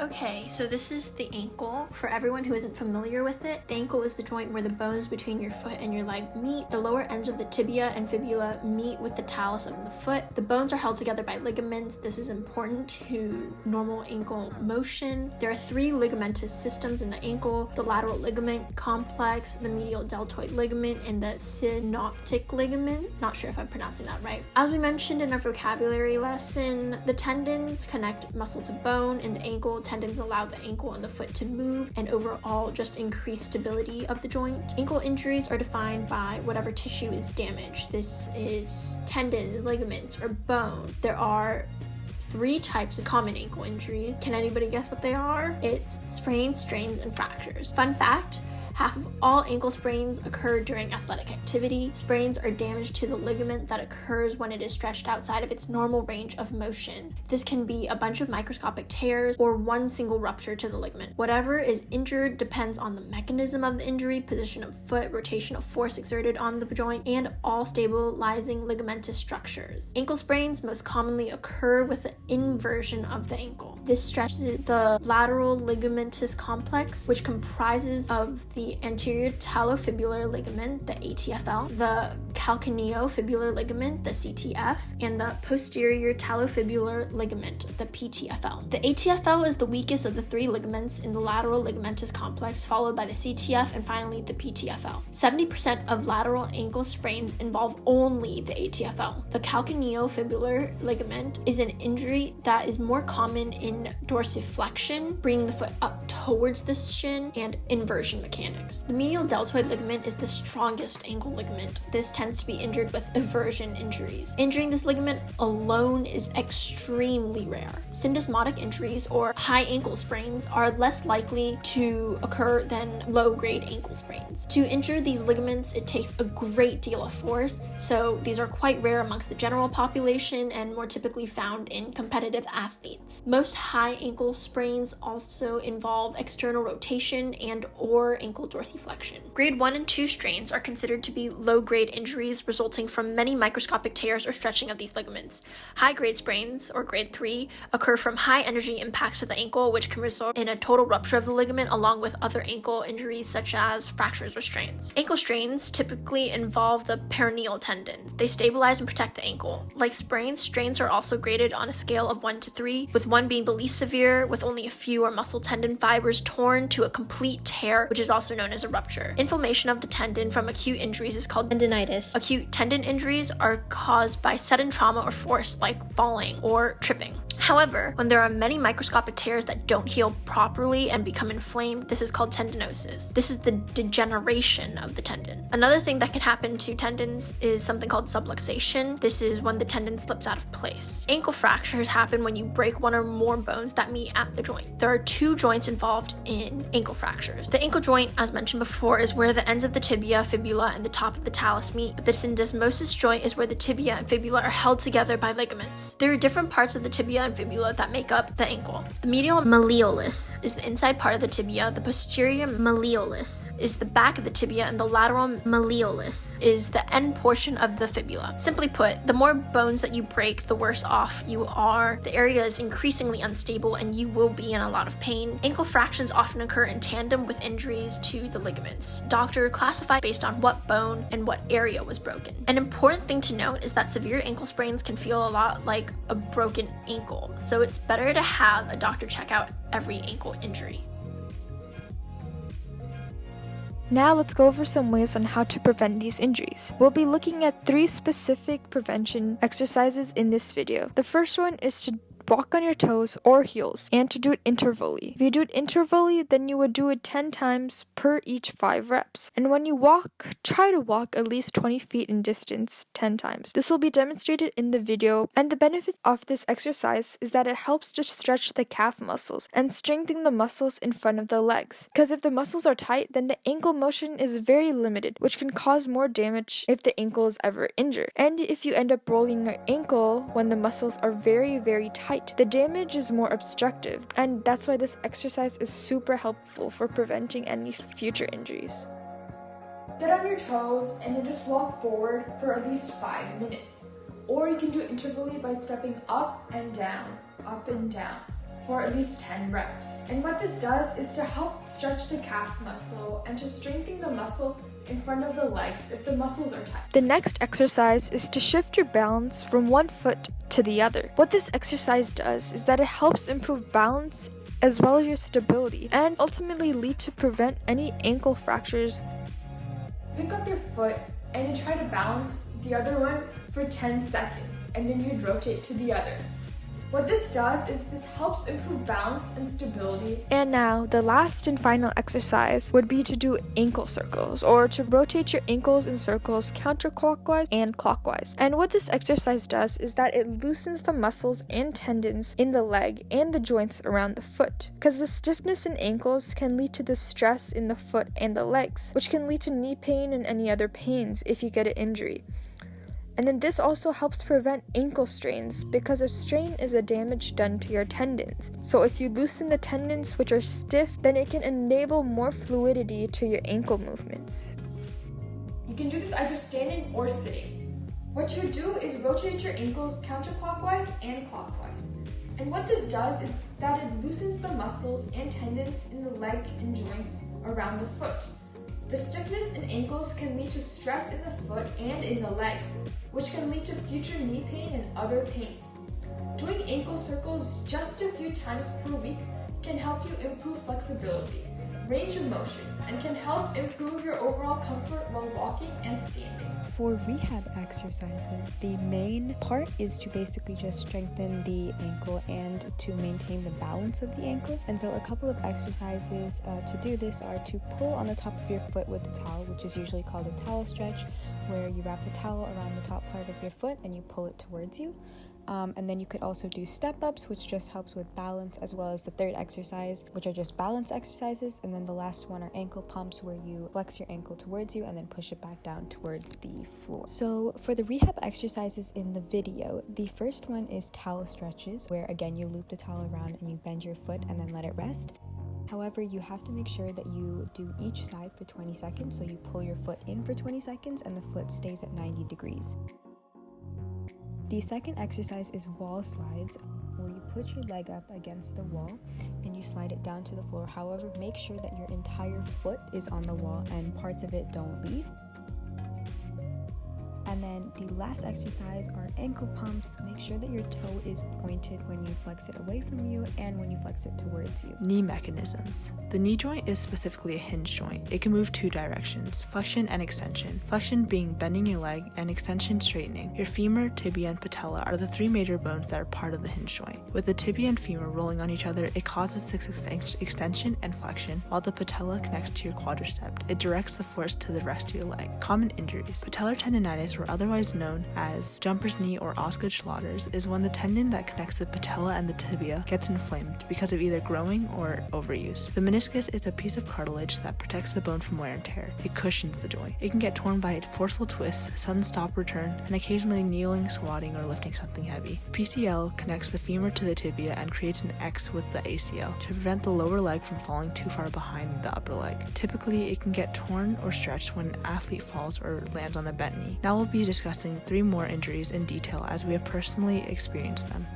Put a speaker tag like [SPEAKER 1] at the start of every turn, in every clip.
[SPEAKER 1] Okay, so this is the ankle. For everyone who isn't familiar with it, the ankle is the joint where the bones between your foot and your leg meet. The lower ends of the tibia and fibula meet with the talus of the foot. The bones are held together by ligaments. This is important to normal ankle motion. There are 3 ligamentous systems in the ankle: the lateral ligament complex, the medial deltoid ligament, and the synoptic ligament. Not sure if I'm pronouncing that right. As we mentioned in our vocabulary lesson, the tendons connect muscle to bone. In the ankle, tendons allow the ankle and the foot to move and overall just increase stability of the joint. Ankle injuries are defined by whatever tissue is damaged. This is tendons, ligaments, or bone. There are 3 types of common ankle injuries. Can anybody guess what they are? It's sprains, strains, and fractures. Fun fact: half of all ankle sprains occur during athletic activity. Sprains are damage to the ligament that occurs when it is stretched outside of its normal range of motion. This can be a bunch of microscopic tears or one single rupture to the ligament. Whatever is injured depends on the mechanism of the injury, position of foot, rotation of force exerted on the joint, and all stabilizing ligamentous structures. Ankle sprains most commonly occur with the inversion of the ankle. This stretches the lateral ligamentous complex, which comprises of the anterior talofibular ligament, the ATFL, the calcaneofibular ligament, the CTF, and the posterior talofibular ligament, the PTFL. The ATFL is the weakest of the 3 ligaments in the lateral ligamentous complex, followed by the CTF and finally the PTFL. 70% of lateral ankle sprains involve only the ATFL. The calcaneofibular ligament is an injury that is more common in dorsiflexion, bringing the foot up towards the shin, and inversion mechanics. The medial deltoid ligament is the strongest ankle ligament. This tends to be injured with eversion injuries. Injuring this ligament alone is extremely rare. Syndesmotic injuries or high ankle sprains are less likely to occur than low-grade ankle sprains. To injure these ligaments, it takes a great deal of force, so these are quite rare amongst the general population and more typically found in competitive athletes. Most high ankle sprains also involve external rotation and/or ankle dorsiflexion. Grade 1 and 2 strains are considered to be low-grade injuries resulting from many microscopic tears or stretching of these ligaments. High-grade sprains, or grade 3, occur from high-energy impacts to the ankle, which can result in a total rupture of the ligament along with other ankle injuries such as fractures or strains. Ankle strains typically involve the peroneal tendons. They stabilize and protect the ankle. Like sprains, strains are also graded on a scale of 1 to 3, with 1 being the least severe, with only a few or muscle tendon fibers torn, to a complete tear, which is also known as a rupture. Inflammation of the tendon from acute injuries is called tendinitis. Acute tendon injuries are caused by sudden trauma or force, like falling or tripping. However, when there are many microscopic tears that don't heal properly and become inflamed, this is called tendinosis. This is the degeneration of the tendon. Another thing that can happen to tendons is something called subluxation. This is when the tendon slips out of place. Ankle fractures happen when you break one or more bones that meet at the joint. There are 2 joints involved in ankle fractures. The ankle joint, as mentioned before, is where the ends of the tibia, fibula, and the top of the talus meet, but the syndesmosis joint is where the tibia and fibula are held together by ligaments. There are different parts of the tibia and fibula that make up the ankle. The medial malleolus is the inside part of the tibia, the posterior malleolus is the back of the tibia, and the lateral malleolus is the end portion of the fibula. Simply put, the more bones that you break, the worse off you are. The area is increasingly unstable and you will be in a lot of pain. Ankle fractures often occur in tandem with injuries to the ligaments. Doctor classify based on what bone and what area was broken. An important thing to note is that severe ankle sprains can feel a lot like a broken ankle, so it's better to have a doctor check out every ankle injury.
[SPEAKER 2] Now let's go over some ways on how to prevent these injuries. We'll be looking at 3 specific prevention exercises in this video. The first one is to walk on your toes or heels, and to do it intervally. If you do it intervally, then you would do it 10 times per each 5 reps. And when you walk, try to walk at least 20 feet in distance 10 times. This will be demonstrated in the video, and the benefit of this exercise is that it helps to stretch the calf muscles and strengthen the muscles in front of the legs. Because if the muscles are tight, then the ankle motion is very limited, which can cause more damage if the ankle is ever injured. And if you end up rolling your ankle when the muscles are very, very tight, the damage is more obstructive, and that's why this exercise is super helpful for preventing any future injuries. Get on your toes and then just walk forward for at least 5 minutes. Or you can do it intervally by stepping up and down, for at least 10 reps. And what this does is to help stretch the calf muscle and to strengthen the muscle in front of the legs if the muscles are tight. The next exercise is to shift your balance from one foot to the other. What this exercise does is that it helps improve balance as well as your stability and ultimately lead to prevent any ankle fractures. Pick up your foot and then try to balance the other one for 10 seconds and then you'd rotate to the other. What this does is this helps improve balance and stability. And now the last and final exercise would be to do ankle circles, or to rotate your ankles in circles counterclockwise and clockwise. And what this exercise does is that it loosens the muscles and tendons in the leg and the joints around the foot, because the stiffness in ankles can lead to the stress in the foot and the legs, which can lead to knee pain and any other pains if you get an injury. And then this also helps prevent ankle strains, because a strain is a damage done to your tendons. So if you loosen the tendons which are stiff, then it can enable more fluidity to your ankle movements. You can do this either standing or sitting. What you do is rotate your ankles counterclockwise and clockwise. And what this does is that it loosens the muscles and tendons in the leg and joints around the foot. The stiffness in ankles can lead to stress in the foot and in the legs, which can lead to future knee pain and other pains. Doing ankle circles just a few times per week can help you improve flexibility, range of motion, and can help improve your overall comfort while walking and standing.
[SPEAKER 3] For rehab exercises, the main part is to basically just strengthen the ankle and to maintain the balance of the ankle. And so a couple of exercises to do this are to pull on the top of your foot with the towel, which is usually called a towel stretch, where you wrap a towel around the top part of your foot and you pull it towards you. And then you could also do step-ups, which just helps with balance, as well as the third exercise, which are just balance exercises. And then the last one are ankle pumps, where you flex your ankle towards you and then push it back down towards the floor. So for the rehab exercises in the video, the first one is towel stretches, where again you loop the towel around and you bend your foot and then let it rest. However, you have to make sure that you do each side for 20 seconds. So you pull your foot in for 20 seconds and the foot stays at 90 degrees. The second exercise is wall slides, where you put your leg up against the wall and you slide it down to the floor. However, make sure that your entire foot is on the wall and parts of it don't leave. And then the last exercise are ankle pumps. Make sure that your toe is pointed when you flex it away from you and when you flex it towards you.
[SPEAKER 4] Knee mechanisms. The knee joint is specifically a hinge joint. It can move two directions, flexion and extension. Flexion being bending your leg, and extension straightening. Your femur, tibia, and patella are the three major bones that are part of the hinge joint. With the tibia and femur rolling on each other, it causes this extension and flexion, while the patella connects to your quadricep. It directs the force to the rest of your leg. Common injuries. Patellar tendonitis, or otherwise known as jumper's knee or Osgood Schlatters, is when the tendon that connects the patella and the tibia gets inflamed because of either growing or overuse. The meniscus is a piece of cartilage that protects the bone from wear and tear. It cushions the joint. It can get torn by forceful twists, sudden stop return, and occasionally kneeling, squatting, or lifting something heavy. PCL connects the femur to the tibia and creates an X with the ACL to prevent the lower leg from falling too far behind the upper leg. Typically, it can get torn or stretched when an athlete falls or lands on a bent knee. Now we'll be discussing 3 more injuries in detail as we have personally experienced them.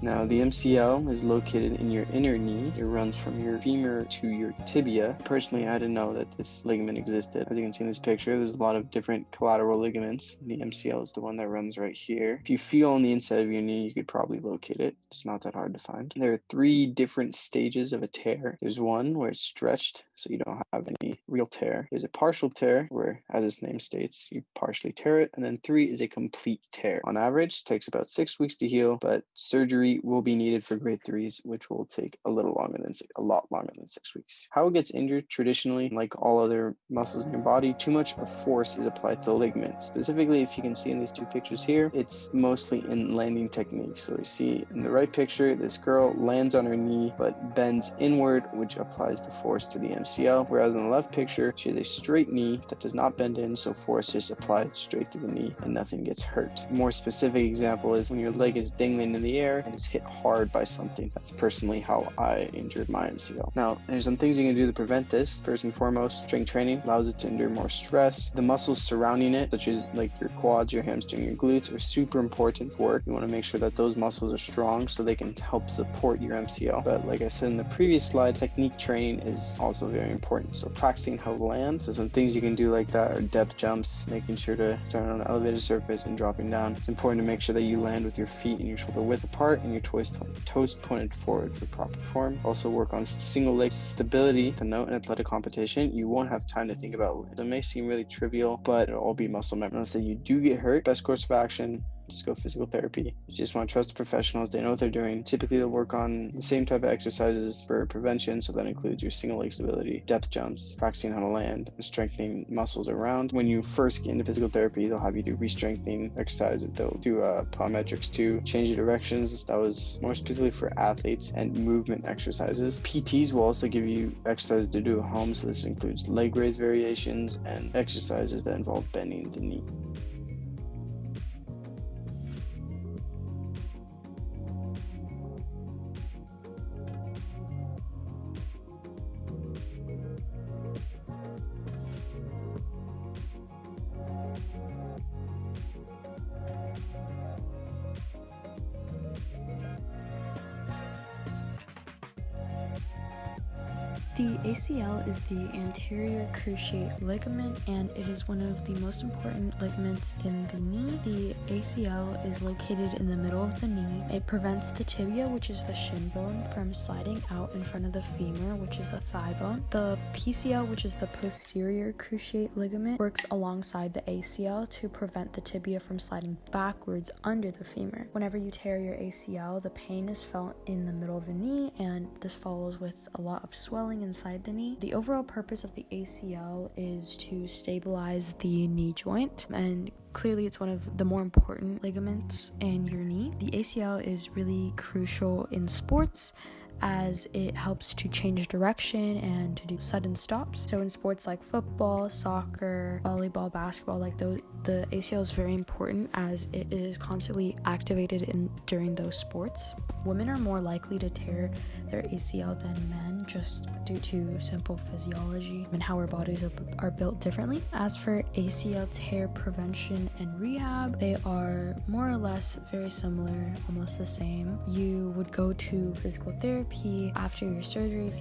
[SPEAKER 5] Now, the MCL is located in your inner knee. It runs from your femur to your tibia. Personally, I didn't know that this ligament existed. As you can see in this picture, there's a lot of different collateral ligaments. The MCL is the one that runs right here. If you feel on the inside of your knee, you could probably locate it. It's not that hard to find. There are 3 different stages of a tear. There's one where it's stretched, so you don't have any real tear. There's a partial tear, where, as its name states, you partially tear it. And then 3 is a complete tear. On average, it takes about 6 weeks to heal, but surgery will be needed for grade 3s, which will take a lot longer than 6 weeks. How it gets injured traditionally, like all other muscles in your body, too much of force is applied to the ligament. Specifically, if you can see in these 2 pictures here, it's mostly in landing techniques. So you see in the right picture, this girl lands on her knee but bends inward, which applies the force to the MCL. MCL, whereas in the left picture, she has a straight knee that does not bend in, so force is applied straight to the knee and nothing gets hurt. A more specific example is when your leg is dangling in the air and is hit hard by something. That's personally how I injured my MCL. Now, there's some things you can do to prevent this. First and foremost, strength training allows it to endure more stress. The muscles surrounding it, such as like your quads, your hamstring, your glutes, are super important for work. You want to make sure that those muscles are strong so they can help support your MCL. But like I said in the previous slide, technique training is also very important. So practicing how to land. So some things you can do like that are depth jumps, making sure to start on an elevated surface and dropping down. It's important to make sure that you land with your feet and your shoulder width apart and your toes pointed forward for proper form. Also work on single leg stability. To note, in athletic competition, you won't have time to think about it. It may seem really trivial, but it'll all be muscle memory. Let's say you do get hurt, best course of action, just go physical therapy. You just want to trust the professionals. They know what they're doing. Typically, they'll work on the same type of exercises for prevention. So that includes your single leg stability, depth jumps, practicing how to land, and strengthening muscles around. When you first get into physical therapy, they'll have you do re-strengthening exercises. They'll do plyometrics too, change the directions. That was more specifically for athletes, and movement exercises. PTs will also give you exercises to do at home. So this includes leg raise variations and exercises that involve bending the knee.
[SPEAKER 6] The ACL is the anterior cruciate ligament, and it is one of the most important ligaments in the knee. The ACL is located in the middle of the knee. It prevents the tibia, which is the shin bone, from sliding out in front of the femur, which is the thigh bone. The PCL, which is the posterior cruciate ligament, works alongside the ACL to prevent the tibia from sliding backwards under the femur. Whenever you tear your ACL, the pain is felt in the middle of the knee, and this follows with a lot of swelling inside the knee. The overall purpose of the ACL is to stabilize the knee joint, and clearly it's one of the more important ligaments in your knee. The ACL is really crucial in sports as it helps to change direction and to do sudden stops. So in sports like football, soccer, volleyball, basketball, like those, the ACL is very important as it is constantly activated during those sports. Women are more likely to tear their ACL than men just due to simple physiology and how our bodies are built differently. As for ACL tear prevention and rehab, they are more or less very similar, almost the same. You would go to physical therapy after your surgery.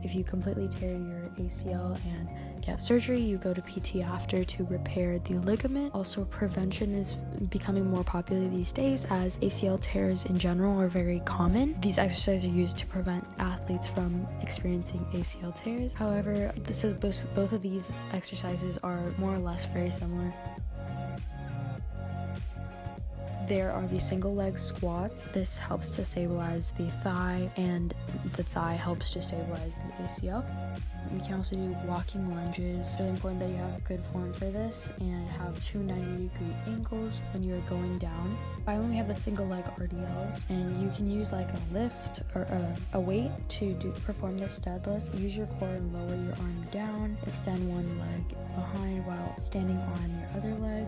[SPEAKER 6] If you completely tear your ACL and get surgery, you go to PT after to repair the ligament. Also, prevention is becoming more popular these days as ACL tears in general are very common. These exercises are used to prevent athletes from experiencing ACL tears. However, so both of these exercises are more or less very similar. There are the single leg squats. This helps to stabilize the thigh, and the thigh helps to stabilize the ACL. We can also do walking lunges. It's really important that you have good form for this and have two 90-degree angles when you're going down. Finally, we have the single leg RDLs, and you can use like a lift or a weight to perform this deadlift. Use your core and lower your arm down. Extend one leg behind while standing on your other leg.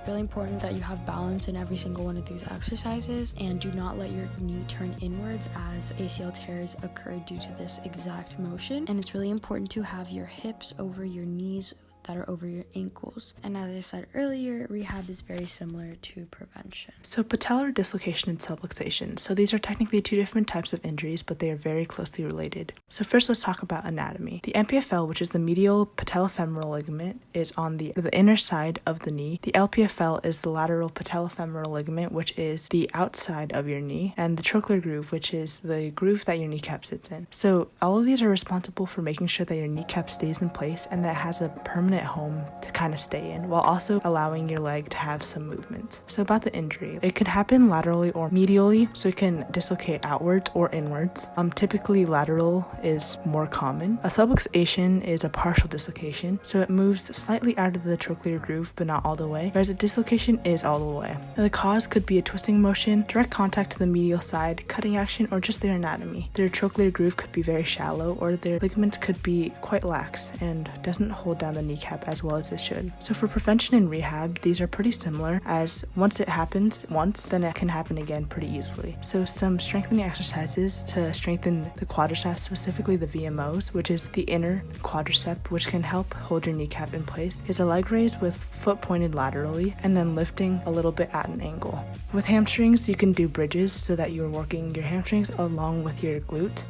[SPEAKER 6] Really important that you have balance in every single one of these exercises, and do not let your knee turn inwards as ACL tears occur due to this exact motion. And it's really important to have your hips over your knees that are over your ankles. And as I said earlier, rehab is very similar to prevention.
[SPEAKER 4] So patellar dislocation and subluxation. So these are technically two different types of injuries, but they are very closely related. So first, let's talk about anatomy. The MPFL, which is the medial patellofemoral ligament, is on the inner side of the knee. The LPFL is the lateral patellofemoral ligament, which is the outside of your knee, and the trochlear groove, which is the groove that your kneecap sits in. So all of these are responsible for making sure that your kneecap stays in place and that it has a permanent at home to kind of stay in, while also allowing your leg to have some movement. So about the injury, it could happen laterally or medially, so it can dislocate outwards or inwards. Typically lateral is more common. A subluxation is a partial dislocation, so it moves slightly out of the trochlear groove but not all the way, whereas a dislocation is all the way. And the cause could be a twisting motion, direct contact to the medial side, cutting action, or just their anatomy. Their trochlear groove could be very shallow, or their ligaments could be quite lax and doesn't hold down the kneecap as well as it should. So for prevention and rehab, these are pretty similar, as once it happens once, then it can happen again pretty easily. So some strengthening exercises to strengthen the quadriceps, specifically the VMOs, which is the inner quadricep, which can help hold your kneecap in place, is a leg raise with foot pointed laterally and then lifting a little bit at an angle. With hamstrings, you can do bridges so that you're working your hamstrings along with your glute.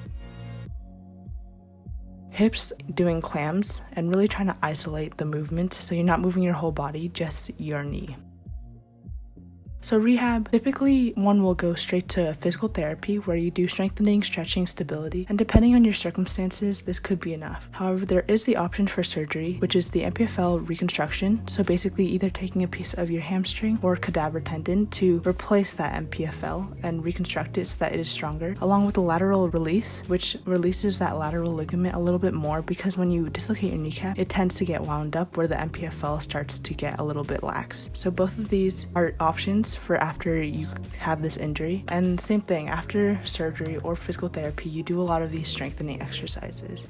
[SPEAKER 4] Hips, doing clams and really trying to isolate the movement so you're not moving your whole body, just your knee. So rehab, typically one will go straight to physical therapy where you do strengthening, stretching, stability, and depending on your circumstances, this could be enough. However, there is the option for surgery, which is the MPFL reconstruction, so basically either taking a piece of your hamstring or cadaver tendon to replace that MPFL and reconstruct it so that it is stronger, along with a lateral release, which releases that lateral ligament a little bit more because when you dislocate your kneecap, it tends to get wound up where the MPFL starts to get a little bit lax. So both of these are options for after you have this injury, and same thing, after surgery or physical therapy, you do a lot of these strengthening exercises.